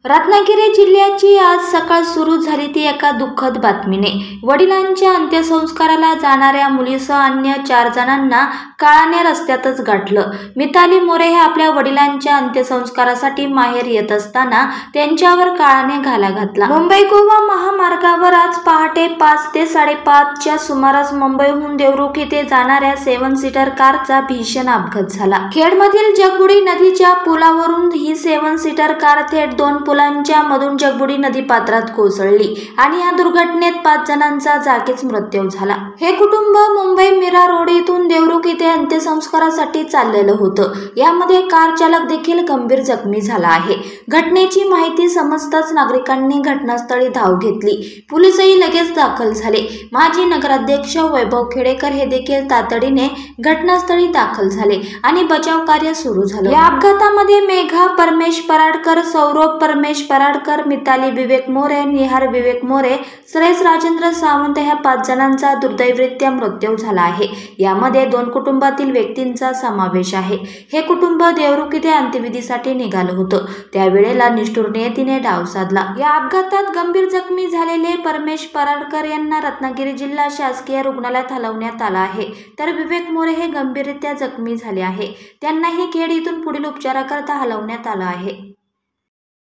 रत्नागिरी जिल्ह्याची आज सकाळ सुरू झाली ती एका दुःखद बातमीने। वडिलांच्या अंत्यसंस्काराला जाणाऱ्या मुलीसह अन्य 4 जणांना काळाने रस्त्यातच गाठलं। मिताली मोरे हे आपल्या वडिलांच्या अंत्यसंस्कारासाठी माहेर येत असताना त्यांच्यावर काळाने घाला घातला। मुंबई गोवा महामार्गावर आज पहाटे 5 ते 5:30 च्या सुमारास मुंबईहून देवरुख येथे जाणाऱ्या 7 सीटर कारचा भीषण अपघात झाला। खेडमधील जगबुडी नदीच्या पुलावरून ही 7 सीटर कार थेट 2 पुलांच्या मधून जगबुडी नदी पात्रात कोसळली आणि या दुर्घटनेत 5 जणांचा जागीच मृत्यू झाला। हे कुटुंब मुंबई मीरा रोड येथून देवरुख येथे अंत्यसंस्कारासाठी चाललेलं होतं। यामध्ये कार चालक देखील गंभीर जखमी झाला आहे। घटनेची माहिती समजताच नागरिकांनी घटनास्थळी धाव घेतली। पोलीसही लगेच दाखल झाले। माजी नगराध्यक्ष वैभव खेडेकर हे देखील तातडीने घटनास्थळी दाखल झाले आणि बचाव कार्य सुरू झालं। या अपघातामध्ये मेघा परमेश पराडकर, सौरभ परमेश पराडकर, मिताली विवेक मोरे, निहार विवेक मोरे, श्रेयस राजेंद्र सावंत ह्या 5 जणांचा दुर्दैवरित्या मृत्यू झाला आहे। यामध्ये 2 कुटुंबातील व्यक्तींचा समावेश आहे। हे कुटुंब देवरुख येथे अंत्यविधीसाठी निघालं होतं। त्यावेळेला निष्ठुर नियतीने डाव साधला। या अपघातात गंभीर जखमी झालेले परमेश पराडकर यांना रत्नागिरी जिल्हा शासकीय रुग्णालयात हलवण्यात आलं आहे, तर विवेक मोरे हे गंभीररित्या जखमी झाले आहे। त्यांनाही खेड येथून पुढील उपचाराकरता हलवण्यात आलं आहे।